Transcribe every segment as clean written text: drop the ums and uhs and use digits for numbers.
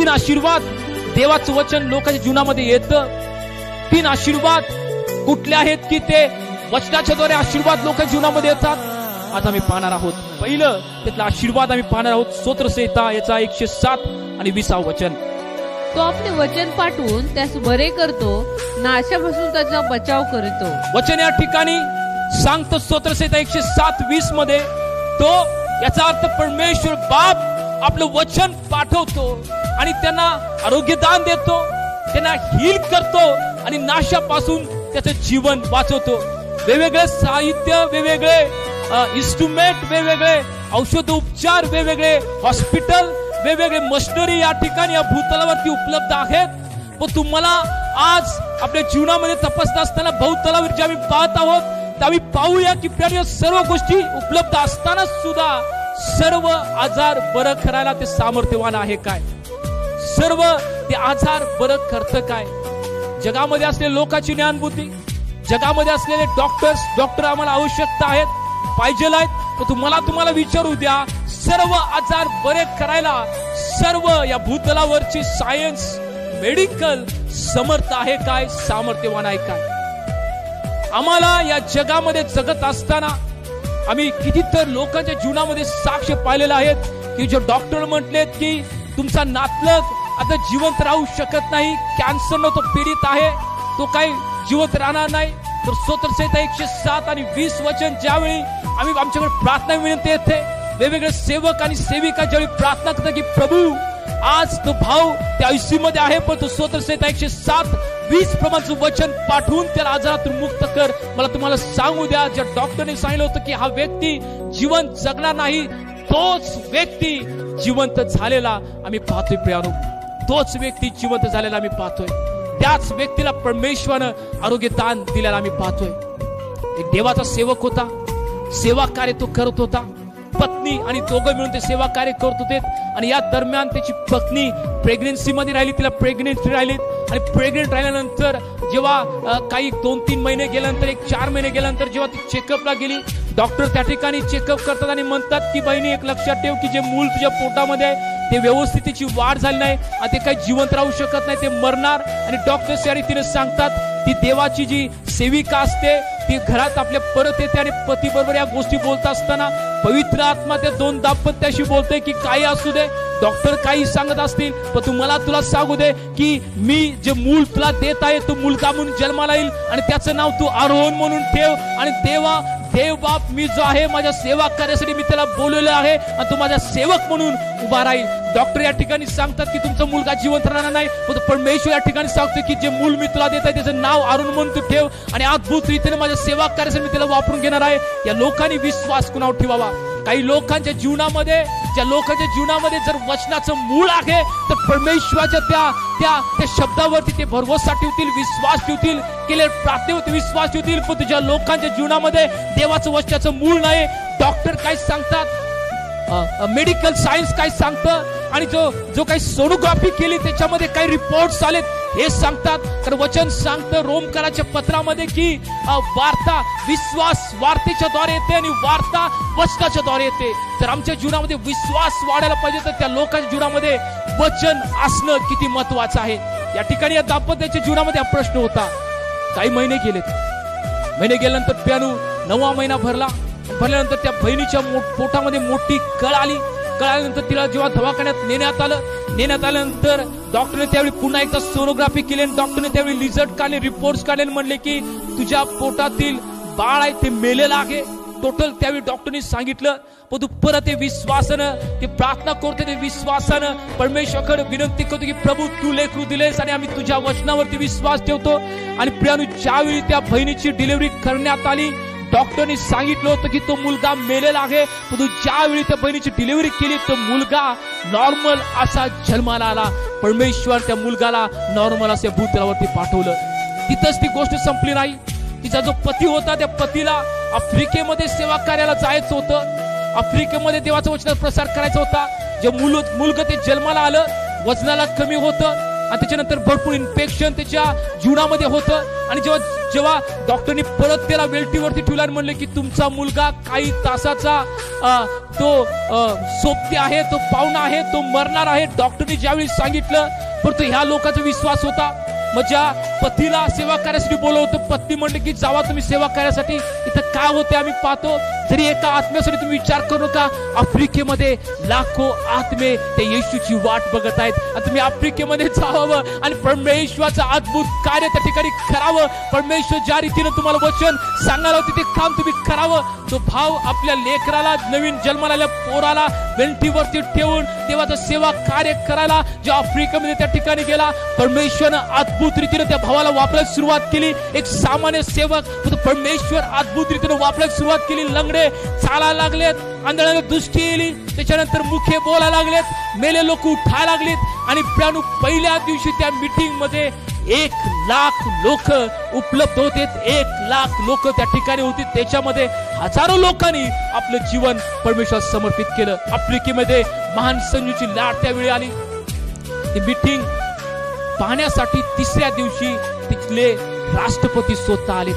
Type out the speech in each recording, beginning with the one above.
तीन आशीर्वाद देवाचं वचन लोकांच्या जीवनामध्ये येतं. तीन आशीर्वाद कुठले आहेत की ते वचनाच्या द्वारे आशीर्वाद लोकांच्या जीवनामध्ये येतात. आज आम्ही पाहणार आहोत. पहिलं त्यातला आशीर्वाद आम्ही पाहणार आहोत स्तोत्रसंहिता याचा 107 आणि 20 वचन. तो आपले वचन पाठवून त्यास बरे करतो, नाशापासून त्याचा बचाव करतो. वचन या ठिकाणी सांगतो स्तोत्रसंहिता 107:20 मध्ये, तो याचा अर्थ परमेश्वर बाप आपलं वचन पाठवतो आणि त्यांना आरोग्यदान देतो, त्यांना हील करतो आणि नाशापासून त्याचं जीवन वाचवतो. वेगवेगळे साहित्य, वेगवेगळे इन्स्ट्रुमेंट, वेगवेगळे औषध उपचार, वेगवेगळे हॉस्पिटल, वेगवेगळे मशिनरी या ठिकाणी या भूतलावरती उपलब्ध आहेत. पण तुम्हाला आज आपल्या जीवनामध्ये तपासत असताना भूतलावर जे आम्ही पाहत आहोत तर आम्ही पाहूया की सर्व गोष्टी उपलब्ध असताना सुद्धा सर्व आजार बरं करायला ते सामर्थ्यवान आहे काय? सर्व ते आजार बरं करतं काय? जगामध्ये असलेल्या लोकांची ज्ञानबुद्धी, जगामध्ये असलेले डॉक्टर आम्हाला आवश्यकता आहेत, पाहिजे आहेत. तर तुम्हाला विचारू द्या, सर्व आजार बरे करायला सर्व या भूतलावरची सायन्स, मेडिकल समर्थ आहे काय? सामर्थ्यवान आहे काय? आम्हाला या जगामध्ये जगत असताना आम्ही कितीतर लोकांच्या जीवनामध्ये साक्ष पाहिलेलं आहेत की जो डॉक्टर म्हटलेत की तुमचा नातलग आता जिवंत राहू शकत नाही, कॅन्सरनं तो पीडित आहे, तो काही जिवंत राहणार नाही. तर स्तोत्रसंहिता 107 आणि 20 वचन ज्यावेळी आम्ही आमच्याकडे प्रार्थना विनंती येते, वेगवेगळे सेवक आणि सेविका ज्यावेळी प्रार्थना करतात की प्रभू आज तो भाऊ त्या आयसीयू मध्ये आहे, पण तो स्तोत्रसंहिता 107:20 प्रमाणचं वचन पाठवून त्याला आजारातून मुक्त कर. मला तुम्हाला सांगू द्या, ज्या डॉक्टरने सांगितलं होतं की हा व्यक्ती जीवन जगणार नाही, तोच व्यक्ती जिवंत झालेला आम्ही पाहतोय प्रियानो. तोच व्यक्ती जिवंत झालेला आम्ही पाहतोय. त्याच व्यक्तीला परमेश्वरानं आरोग्यदान दिलेला आम्ही पाहतोय. एक देवाचा सेवक होता, सेवा कार्य तो करत होता. पत्नी आणि दोघं मिळून ते सेवा कार्य करत होते आणि या दरम्यान त्याची पत्नी प्रेग्नन्सी मध्ये राहिली, तिला प्रेग्नेंट राहिली आणि प्रेग्नेंट राहिल्यानंतर जेव्हा काही 2-3 महिने गेल्यानंतर, 1-4 महिने गेल्यानंतर जेव्हा ती चेकअपला गेली, डॉक्टर त्या ठिकाणी चेकअप करतात आणि म्हणतात की बहिणी एक लक्षात ठेव की जे मूल तुझ्या पोटामध्ये आहे ते व्यवस्थित त्याची वाढ झाली नाही आणि ते काही जिवंत राहू शकत नाही, ते मरणार. आणि डॉक्टर्स या रीतीने सांगतात. ती देवाची जी सेविका असते ती घरात आपल्या परत येते आणि पती बरोबर या गोष्टी बोलत असताना पवित्र आत्मा त्या दोन दाम्पत्याशी बोलते की काही असू दे, डॉक्टर काही सांगत असतील, पण तुला सांगू दे की मी जे मूल तुला देत आहे तो मुलगा म्हणून जन्माला येईल आणि त्याचं नाव तू आरोहण म्हणून ठेव. आणि देव बाप मी जो आहे माझ्या सेवा कार्यासाठी मी त्याला बोलवलेलं आहे आणि तू माझा सेवक म्हणून उभा राहील. डॉक्टर या ठिकाणी सांगतात की तुमचा मुलगा जिवंत राहणार नाही, पण परमेश्वर या ठिकाणी सांगतो की जे मूल मी तुला देत आहे त्याचं नाव आरोहण म्हणून तू ठेव आणि अद्भुत रीतीने माझ्या सेवा कार्यासाठी मी त्याला वापरून घेणार आहे. या लोकांनी विश्वास कुणावर ठेवावा? काही लोकांच्या जीवनामध्ये, ज्या लोकांच्या जीवनामध्ये जर वचनाचं मूळ आहे तर परमेश्वराच्या त्या शब्दावरती ते भरवसा ठेवतील, विश्वास ठेवतील, केले प्रार्थनेवरती विश्वास ठेवतील. पण तुझ्या लोकांच्या जीवनामध्ये देवाचं वचनाचं मूळ नाही. डॉक्टर काय सांगतात, मेडिकल सायन्स काय सांगतं आणि जो काही सोनोग्राफी केली त्याच्यामध्ये काही रिपोर्ट्स आलेत हे सांगतात. तर वचन सांगतं रोमकराच्या पत्रामध्ये की वार्ता विश्वास वार्तेच्या द्वारे येते आणि वार्ता वचनाच्या द्वारे येते. तर आमच्या जीवनामध्ये विश्वास वाढायला पाहिजे तर त्या लोकांच्या जीवनामध्ये वचन असणं किती महत्वाचं आहे. या ठिकाणी या दाम्पत्याच्या जीवनामध्ये हा प्रश्न होता. काही महिने गेल्यानंतर प्यानू 9वा महिना भरल्यानंतर त्या बहिणीच्या पोटामध्ये मोठी कळ आल्यानंतर तिला जेव्हा दवाखान्यात नेण्यात आल्यानंतर डॉक्टरने त्यावेळी पुन्हा एकदा सोनोग्राफी केली आणि डॉक्टरने त्यावेळी रिझल्ट काढले, रिपोर्ट्स काढले आणि म्हणले की तुझ्या पोटातील बाळ आहे ते मेलेलं आहे. टोटल त्यावेळी डॉक्टरने सांगितलं. पण तू परत ते विश्वासानं ते प्रार्थना करते, ते विश्वासानं परमेश्वराकडे विनंती करतो की प्रभू तू लेकरू दिलेस आणि आम्ही तुझ्या वचनावरती विश्वास ठेवतो. आणि प्रियानू ज्यावेळी त्या बहिणीची डिलिव्हरी करण्यात आली डॉक्टरने सांगितलं होतं की तो मुलगा मेलेला आहे, पण ज्यावेळी त्या बहिणीची डिलिव्हरी केली तो मुलगा नॉर्मल असा जन्माला आला. परमेश्वर त्या मुलगाला नॉर्मल असे भूतलावरती पाठवलं. तिथंच ती गोष्ट संपली नाही. तिचा जो पती होता त्या पतीला आफ्रिकेमध्ये सेवा कार्याला जायचं होतं, आफ्रिकेमध्ये देवाचा वचनाचा प्रसार करायचा होता. जे मुलगा ते जन्माला आलं, वजनाला कमी होतं, आणि त्याच्यानंतर भरपूर इन्फेक्शन त्याच्या जीवनामध्ये होतं. आणि जेव्हा डॉक्टरनी परत त्याला वेल्टीवरती ठेवला आणि म्हणले की तुमचा मुलगा काही तासाचा तो सोबती आहे, तो पाहुणा आहे, तो मरणार आहे. डॉक्टरने ज्यावेळी सांगितलं, परंतु ह्या लोकांचा विश्वास होता. माझ्या पतीला सेवा करण्यासाठी बोलवतो. पत्नी म्हणले की जावा तुम्ही सेवा करण्यासाठी. इथं काय होते आम्ही पाहतो. जरी एका आत्म्यासाठी तुम्ही विचार करू नका, आफ्रिकेमध्ये लाखो आत्मे ते येशूची वाट बघत आहेत. आणि तुम्ही आफ्रिकेमध्ये जावं आणि परमेश्वराचं अद्भुत कार्य त्या ठिकाणी करावं. परमेश्वर ज्या रीतीने तुम्हाला वचन सांगायला होते ते काम तुम्ही करावं. तो भाव आपल्या लेकराला, नवीन जन्माला आलेल्या पोराला वेल्टीवरती ठेवून देवाचं सेवा कार्य करायला जेव्हा आफ्रिकेमध्ये त्या ठिकाणी गेला, परमेश्वरनं अद्भुत रीतीने त्या भावाला वापरायला सुरुवात केली. एक सामान्य सेवक परमेश्वर अद्भुत रीतीने वापरायला सुरुवात केली. लंगडे चालायला लागलेत, आंधळ्यांना दृष्टी येली, त्याच्यानंतर मुखे बोलायला लागलेत, मेले लोक उठायला लागलेत. आणि पहिल्या दिवशी त्या मीटिंग मध्ये 1,00,000 लोक उपलब्ध होते. 1,00,000 लोक त्या ठिकाणी होती. त्याच्यामध्ये हजारो लोकांनी आपलं जीवन परमेश्वराला समर्पित केलं. आफ्रिकेमध्ये महान संजूची लाट त्यावेळी आली. ती मीटिंग पाहण्यासाठी तिसऱ्या दिवशी तिथले राष्ट्रपती स्वतः आले.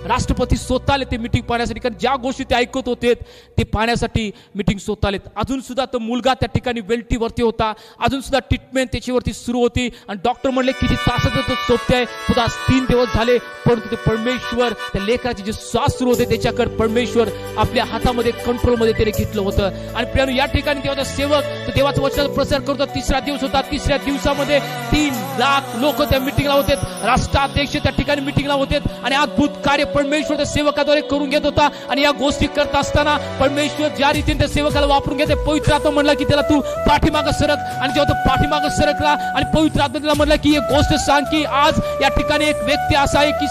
राष्ट्रपती स्वतः आले ते मीटिंग पाहण्यासाठी. कारण ज्या गोष्टी ते ऐकत होते ते पाहण्यासाठी मीटिंग स्वतः आलेत. अजून सुद्धा तो मुलगा त्या ठिकाणी वेल्टीवरती होता. अजून सुद्धा ट्रीटमेंट त्याच्यावरती सुरू होती. आणि डॉक्टर म्हणले किती तासाचं तो सोबते आहे, पुन्हा 3 दिवस झाले, परंतु ते परमेश्वर त्या लेकराचे जे श्वास सुरू होते त्याच्याकडे परमेश्वर आपल्या हातामध्ये कंट्रोलमध्ये त्याने घेतलं होतं. आणि प्रियानो, या ठिकाणी देवाचा सेवक तो देवाचा वचनाचा प्रसार करतो. तिसरा दिवस होता. तिसऱ्या दिवसामध्ये 3,00,000 लोक त्या मीटिंगला होते. राष्ट्राध्यक्ष त्या ठिकाणी मीटिंगला होते. आणि अद्भुत कार्य परमेश्वर त्या सेवकाद्वारे करून घेत होता. आणि या गोष्टी करत असताना परमेश्वर ज्या रीतीने त्या सेवकाला वापरून घेते, पवित्र आत्मा म्हणला की त्याला तू पाठीमागं सरक. आणि जेव्हा तो पाठीमागं सरकला आणि पवित्र आत्मा त्याला म्हणला की एक गोष्ट सांग की आज या ठिकाणी एक व्यक्ती असा आहे की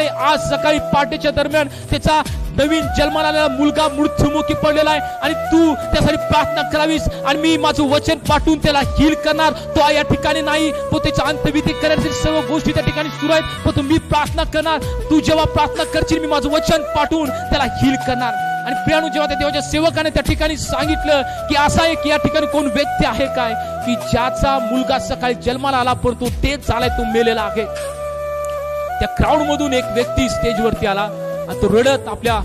आज सकाळी पहाटेच्या दरम्यान त्याचा नवीन जन्माला आलेला मुलगा मृत्युमुखी पडलेला आहे आणि तू त्यासाठी प्रार्थना करावीस. आणि मी माझं वचन पाठवून त्याला हील करणार. तो या ठिकाणी नाही, तो त्याचा अंत्यविधी करण्यासाठी सर्व गोष्टी त्या ठिकाणी सुरू आहेत. पण तुम्ही प्रार्थना करणार. तू जेव्हा प्रार्थना करशील मी माझं वचन पाठवून त्याला हील करणार. आणि प्रियानो, जेव्हा त्या देवाच्या सेवकाने त्या ठिकाणी सांगितलं की असं आहे की या ठिकाणी कोण व्यक्ती आहे काय की ज्याचा मुलगा सकाळी जन्माला आला परंतु तेच झालाय, तो मेलेला आहे. त्या क्राऊड मधून एक व्यक्ती स्टेजवरती आला आणि तो रडत आपल्या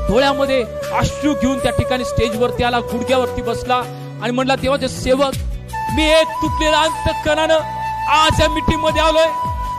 डोळ्यामध्ये अश्रू घेऊन त्या ठिकाणी स्टेजवरती आला, गुडघ्यावरती बसला आणि म्हणला, देवाचे सेवक, मी एक तुटलेला अंतःकरणानं आज या मीटिंग मध्ये आलोय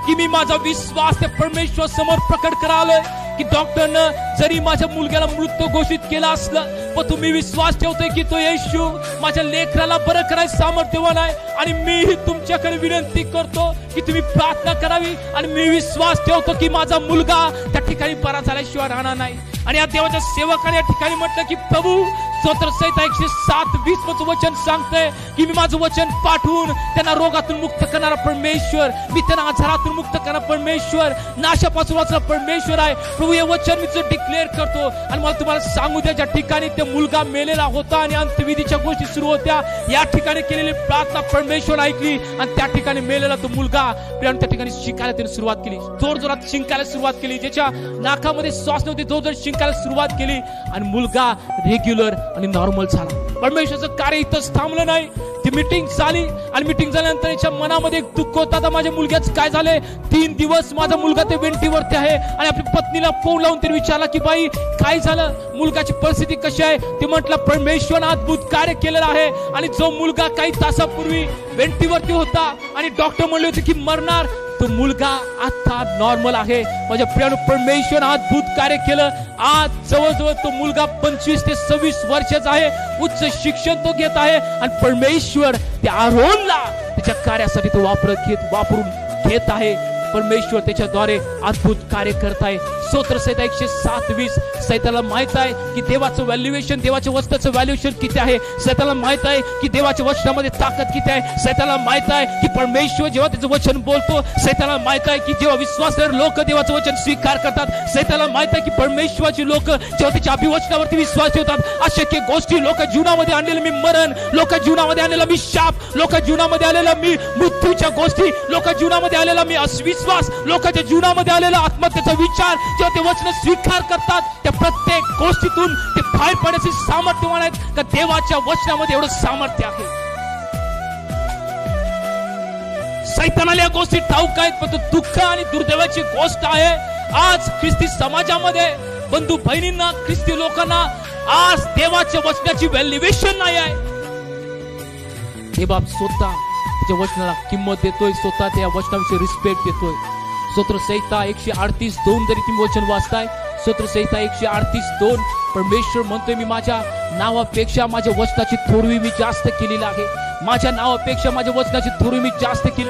की मी माझा विश्वास त्या परमेश्वर समोर प्रकट करा आलोय की डॉक्टरनं जरी माझ्या मुलग्याला मृत्यू घोषित केला असलं पण तुम्ही विश्वास ठेवतोय की तो येशू माझ्या लेकराला बरं करायचं सामर्थ्यवान आहे. आणि मीही तुमच्याकडे विनंती करतो की तुम्ही प्रार्थना करावी. आणि मी विश्वास ठेवतो की माझा मुलगा त्या ठिकाणी बरा झाल्याशिवाय राहणार नाही. आणि या देवाच्या सेवकाने या ठिकाणी म्हटलं की प्रभू, स्तोत्रसंहिता 107:20 वचन सांगतंय की मी माझं वचन पाठवून त्यांना रोगातून मुक्त करणारा परमेश्वर, मी त्यांना आजारातून मुक्त करणारा परमेश्वर, नाशापासून वाचणारा परमेश्वर आहे. प्रभू, हे वचन मी डिक्लेअर करतो. आणि मला तुम्हाला सांगू द्या, ज्या ठिकाणी ते मुलगा मेलेला होता आणि अंत्यविधीच्या गोष्टी सुरू होत्या, या ठिकाणी केलेली प्रार्थना परमेश्वर ऐकली आणि त्या ठिकाणी मेलेला तो मुलगा त्या ठिकाणी शिंकायला त्याने सुरुवात केली. जोरजोरात शिंकायला सुरुवात केली. ज्याच्या नाकामध्ये श्वास नव्हते जोरजोरात शिंकायला सुरुवात केली आणि मुलगा रेग्युलर आणि नॉर्मल झाला. परमेश्वराचं कार्य इथंच थांबलं नाही. ती मीटिंग झाली आणि मीटिंग झाल्यानंतर याच्या मनामध्ये एक दुःख होता, आता माझ्या मुलग्याचं काय झालंय. 3 दिवस माझा मुलगा ते वेंटीवरती आहे. आणि आपल्या पत्नीला फोन लावून त्याने विचारला की बाई काय झालं, मुलगाची परिस्थिती कशी आहे. ते म्हटलं, परमेश्वरानं अद्भुत कार्य केलेलं आहे. आणि जो मुलगा काही तासापूर्वी वेंटीवरती होता आणि डॉक्टर म्हणले होते की मरणार, तो मुलगा आता नॉर्मल आहे. माझ्या प्रियानो, परमेश्वर अद्भुत कार्य केलं. आज जवळजवळ तो मुलगा 25 ते 26 वर्षाचा आहे. उच्च शिक्षण तो घेत आहे आणि परमेश्वर त्या आरोनला त्याच्या कार्यासाठी तो वापरून घेत आहे. परमेश्वर त्याच्याद्वारे अद्भुत कार्य करत आहे. स्तोत्रसंहिता 107:20 सैताला माहित आहे की देवाचं व्हॅल्युएशन, देवाच्या वचनाचं व्हॅल्युएशन किती आहे. सैताला माहित आहे की देवाच्या वचनामध्ये ताकद किती आहे. सैताला माहित आहे की परमेश्वर जेव्हा त्याचं वचन बोलतो, सैताला माहित आहे की जेव्हा विश्वासणारे लोक देवाचं वचन स्वीकार करतात, सैताला माहित आहे की परमेश्वराची लोक जेव्हा त्याच्या अभिवचनावरती विश्वास ठेवतात, अशक्य गोष्टी लोक जीवनामध्ये आणलेलं मी मरण, लोक जीवनामध्ये आलेला मी शाप, लोक जीवनामध्ये आलेला मी मृत्यूच्या गोष्टी, लोक जीवनामध्ये आलेला मी विश्वास, लोकांच्या जीवनामध्ये आलेला आत्महत्येचा विचार, जेव्हा ते वचन स्वीकार करतात त्या प्रत्येक गोष्टीतून ते बाहेर पडण्याचे सामर्थ्यवान आहेत. का देवाच्या वचनामध्ये एवढं सामर्थ्य आहे. सैतानाला या गोष्टी ठाऊक आहेत, पण दुःख आणि दुर्दैवाची गोष्ट आहे आज ख्रिस्ती समाजामध्ये बंधू बहिणींना, ख्रिस्ती लोकांना आज देवाच्या वचनाची व्हॅल्युएशन नाही आहे. हे बाप स्वतः त्याच्या वचनाला किंमत देतोय, स्वतः त्या वचनाविषयी रिस्पेक्ट देतोय. स्तोत्रसंहिता 138:2 जरी तुम्ही वचन वाचताय, स्तोत्रसंहिता 138:2 परमेश्वर म्हणतोय, मी माझ्या नावापेक्षा माझ्या वचनाची थोरवी मी जास्त केलेली आहे. माझ्या नावापेक्षा माझ्या वचनाची थोरवी मी जास्त केली.